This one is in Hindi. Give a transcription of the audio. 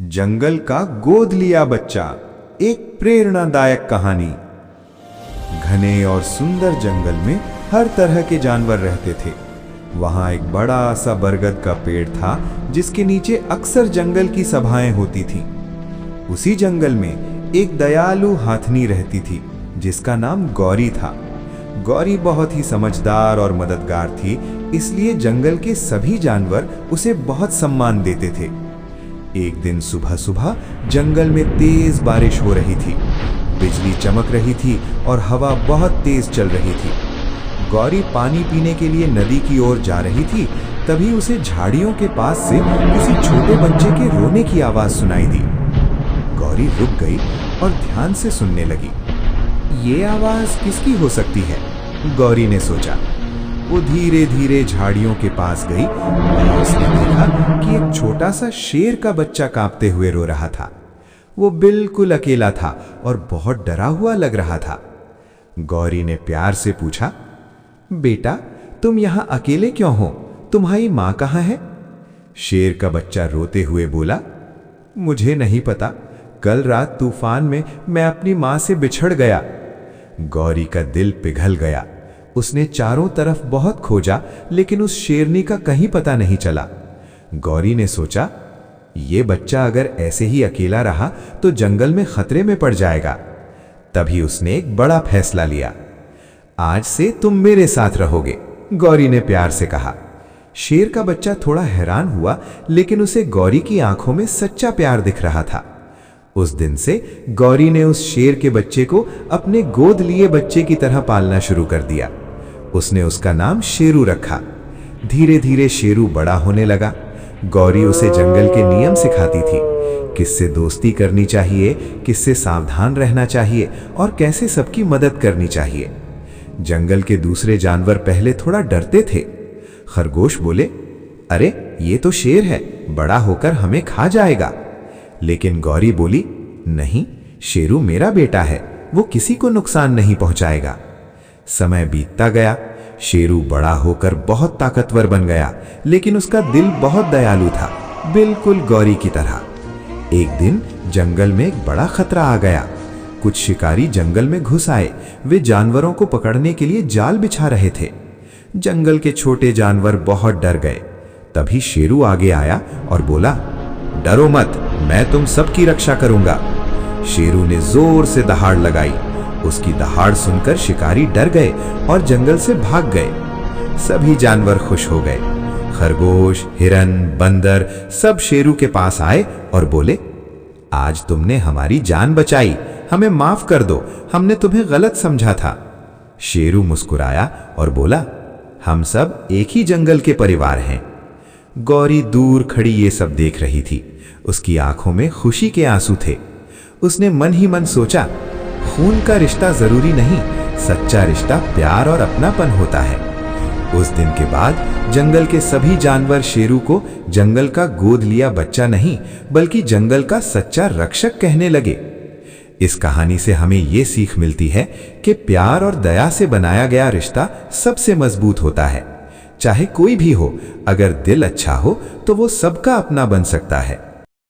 जंगल का गोद लिया बच्चा, एक प्रेरणादायक कहानी। घने और सुंदर जंगल में हर तरह के जानवर रहते थे। वहां एक बड़ा सा बरगद का पेड़ था जिसके नीचे अक्सर जंगल की सभाएं होती थीं। उसी जंगल में एक दयालु हाथनी रहती थी जिसका नाम गौरी था। गौरी बहुत ही समझदार और मददगार थी, इसलिए जंगल के सभी जानवर उसे बहुत सम्मान देते थे। एक दिन सुबह सुबह जंगल में तेज बारिश हो रही थी, बिजली चमक रही थी और हवा बहुत तेज चल रही थी। गौरी पानी पीने के लिए नदी की ओर जा रही थी, तभी उसे झाड़ियों के पास से किसी छोटे बच्चे के रोने की आवाज सुनाई दी। गौरी रुक गई और ध्यान से सुनने लगी। ये आवाज किसकी हो सकती है? गौरी ने सोचा। वो धीरे धीरे झाड़ियों के पास गई और उसने देखा कि एक छोटा सा शेर का बच्चा कांपते हुए रो रहा था। वो बिल्कुल अकेला था और बहुत डरा हुआ लग रहा था। गौरी ने प्यार से पूछा, बेटा तुम यहाँ अकेले क्यों हो? तुम्हारी माँ कहाँ है? शेर का बच्चा रोते हुए बोला, मुझे नहीं पता, कल रात तूफान में मैं अपनी माँ से बिछड़ गया। गौरी का दिल पिघल गया। उसने चारों तरफ बहुत खोजा, लेकिन उस शेरनी का कहीं पता नहीं चला। गौरी ने सोचा, ये बच्चा अगर ऐसे ही अकेला रहा तो जंगल में खतरे में पड़ जाएगा। तभी उसने एक बड़ा फैसला लिया। आज से तुम मेरे साथ रहोगे, गौरी ने प्यार से कहा। शेर का बच्चा थोड़ा हैरान हुआ, लेकिन उसे गौरी की आंखों में सच्चा प्यार दिख रहा था। उस दिन से गौरी ने उस शेर के बच्चे को अपने गोद लिए बच्चे की तरह पालना शुरू कर दिया। उसने उसका नाम शेरू रखा। धीरे धीरे शेरू बड़ा होने लगा। गौरी उसे जंगल के नियम सिखाती थी, किससे दोस्ती करनी चाहिए, किससे सावधान रहना चाहिए और कैसे सबकी मदद करनी चाहिए। जंगल के दूसरे जानवर पहले थोड़ा डरते थे। खरगोश बोले, अरे ये तो शेर है, बड़ा होकर हमें खा जाएगा। लेकिन गौरी बोली, नहीं, शेरू मेरा बेटा है, वो किसी को नुकसान नहीं पहुंचाएगा। समय बीतता गया। शेरू बड़ा होकर बहुत ताकतवर बन गया, लेकिन उसका दिल बहुत दयालु था, बिल्कुल गौरी की तरह। एक दिन जंगल में एक बड़ा खतरा आ गया। कुछ शिकारी जंगल में घुस आए। वे जानवरों को पकड़ने के लिए जाल बिछा रहे थे। जंगल के छोटे जानवर बहुत डर गए। तभी शेरू आगे आया और बोला, डरो मत, मैं तुम सबकी रक्षा करूंगा। शेरू ने जोर से दहाड़ लगाई। उसकी दहाड़ सुनकर शिकारी डर गए और जंगल से भाग गए। सभी जानवर खुश हो गए। खरगोश, हिरन, बंदर सब शेरू के पास आए और बोले, आज तुमने हमारी जान बचाई, हमें माफ कर दो, हमने तुम्हें गलत समझा था। शेरू मुस्कुराया और बोला, हम सब एक ही जंगल के परिवार हैं। गौरी दूर खड़ी ये सब देख रही थी। उसकी आंखों में खुशी के आंसू थे। उसने मन ही मन सोचा, खून का रिश्ता जरूरी नहीं, सच्चा रिश्ता प्यार और अपनापन होता है। उस दिन के बाद जंगल के सभी जानवर शेरू को जंगल का गोद लिया बच्चा नहीं, बल्कि जंगल का सच्चा रक्षक कहने लगे। इस कहानी से हमें ये सीख मिलती है कि प्यार और दया से बनाया गया रिश्ता सबसे मजबूत होता है। चाहे कोई भी हो, अगर दिल अच्छा हो तो वो सबका अपना बन सकता है।